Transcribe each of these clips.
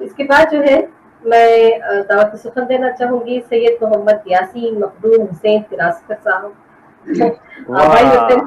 اس کے بعد جو ہے میں دعوت سخن دینا چاہوں گی سید محمد یاسین مخدوم حسین فراسکر صاحب بھائی ہوتے ہیں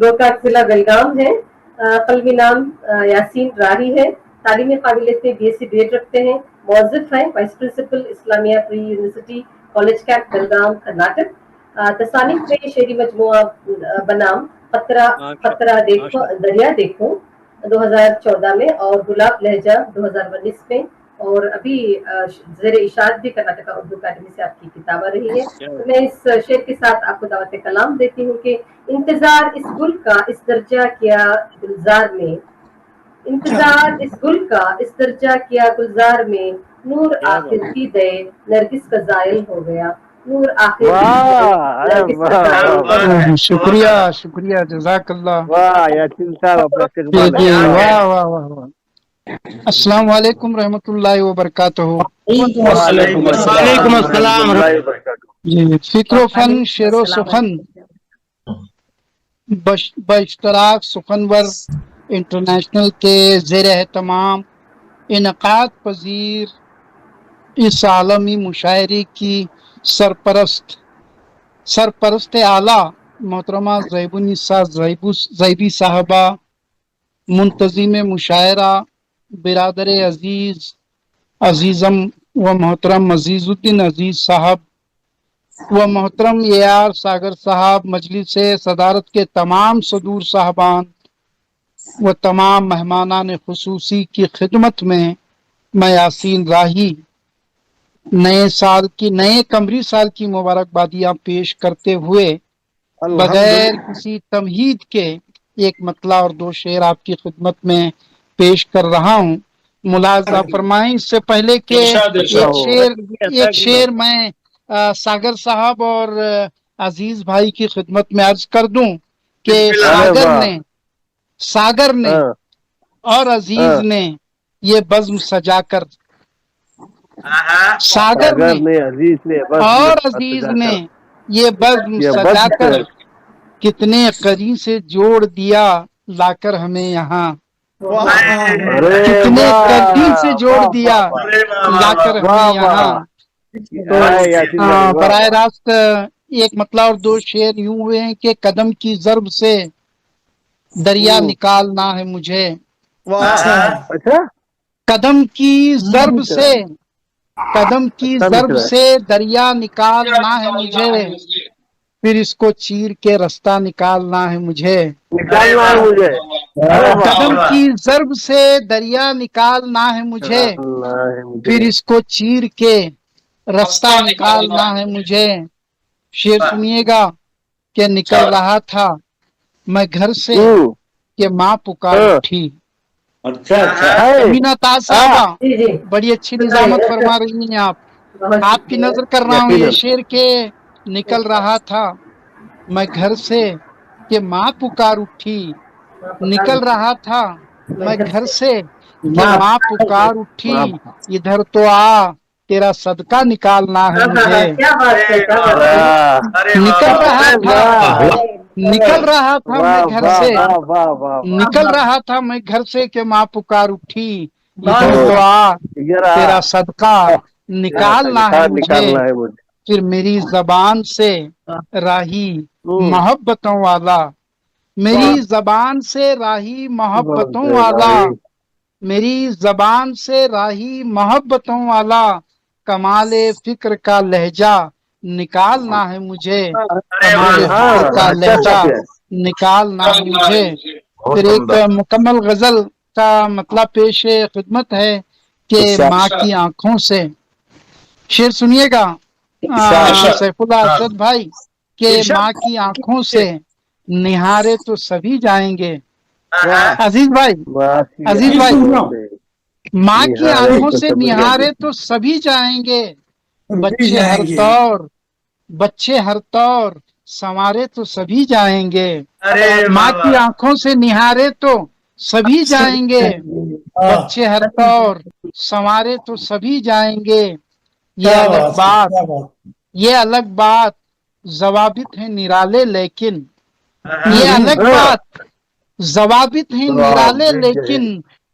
گوکاک ضلع بیلگام ہے. قلبی نام یاسین راہی ہے. تعلیمی قابلیت میں BSc BEd رکھتے ہیں. موظف ہیں vice principal Islamia pre university college camp Belgaum Karnataka. تصانیف میں شعری مجموعہ بنام خطرہ دیکھو دریا دیکھو 2014 میں اور گلاب لہجہ 2019 میں اور ابھی زیر اشاعت بھی کرناٹکا اردو اکیڈمی سے آپ کی کتاب آ رہی ہے. تو میں اس شعر کے ساتھ آپ کو دعوت کلام دیتی ہوں کہ انتظار اس گل کا اس درجہ کیا گلزار میں انتظار اس گل کا اس درجہ کیا گلزار میں نور آخر کی دے نرگس کا زائل ہو گیا. نور آخر نرگس کا زائل ہو گیا. شکریہ شکریہ جزاک اللہ. واہ یاسین صاحب اپنا استقبال جی واہ واہ واہ واہ. السلام علیکم رحمۃ اللہ وبرکاتہ. وعلیکم السلام ورحمۃ اللہ وبرکاتہ. جی فکر و فن شعر و سخن باشتراک سخنور انٹرنیشنل کے زیر اہتمام انعقاد پذیر اس عالمی مشاعرے کی سرپرست اعلیٰ محترمہ زیب النساء زیبی صاحبہ، منتظم مشاعرہ برادر عزیزم و محترم عزیز الدین عزیز صاحب و محترم AR ساگر صاحب، مجلس صدارت کے تمام صدور صاحبان و تمام مہمانان خصوصی کی خدمت میں یاسین راہی نئے قمری سال کی مبارکبادیاں پیش کرتے ہوئے بغیر کسی تمہید کے ایک مطلع اور 2 شعر آپ کی خدمت میں پیش کر رہا ہوں. ملاحظہ فرمائیں اس سے پہلے کہ ایک شعر میں ساگر صاحب اور عزیز بھائی کی خدمت میں عرض کر دوں کہ ساگر نے اور عزیز نے یہ بزم سجا کر اور عزیز نے یہ بزم سجا کر کتنے قری سے جوڑ دیا لا کر ہمیں یہاں. کتنے قری سے جوڑ دیا لا کر ہمیں یہاں. براہ راست ایک مطلع اور 2 شعر یوں ہوئے ہیں کہ قدم کی ضرب سے دریا نکالنا ہے مجھے. قدم کی ضرب سے دریا نکالنا ہے مجھے، پھر اس کو چیر کے رستہ نکالنا ہے مجھے. قدم کی ضرب سے دریا نکالنا ہے مجھے، پھر اس کو چیر کے رستہ نکالنا ہے مجھے. شعر سنیے گا کہ نکل رہا تھا میں گھر سے کہ ماں پکار اٹھی. امینا تاج صاحبہ بڑی اچھی نظامت فرما رہی ہیں آپ کی نظر کر رہا ہوں یہ شعر کہ نکل رہا تھا میں گھر سے کہ ماں پکار اٹھی. نکل رہا تھا میں گھر سے کہ ماں پکار اٹھی، ادھر تو آ تیرا صدقہ نکالنا ہے مجھے. نکل رہا تھا میں گھر سے نکل رہا تھا میں گھر سے کہ ماں پکار اٹھی، ادھر تو آ تیرا صدقہ نکالنا ہے مجھے. پھر میری زبان سے راہی محبتوں والا، میری زبان سے راہی محبتوں والا، میری زبان سے راہی محبتوں والا، کمال فکر کا لہجہ نکالنا ہے مجھے. کمال فکر کا لہجہ نکالنا ہے مجھے. پھر ایک مکمل غزل کا مطلب پیش خدمت ہے کہ ماں کی آنکھوں سے. شعر سنیے گا سیف اللہ ارشد بھائی کہ ماں کی آنکھوں سے نہارے تو سبھی جائیں گے. عزیز بھائی ماں کی آنکھوں سے نہارے تو سبھی جائیں گے. بچے ہر طور سنوارے تو سبھی جائیں گے. ماں کی آنکھوں سے نہارے تو سبھی جائیں گے، بچے ہر طور سنوارے تو سبھی جائیں گے. یہ الگ بات ضوابط ہیں نرالے لیکن ضوابط ہیں نرالے لیکن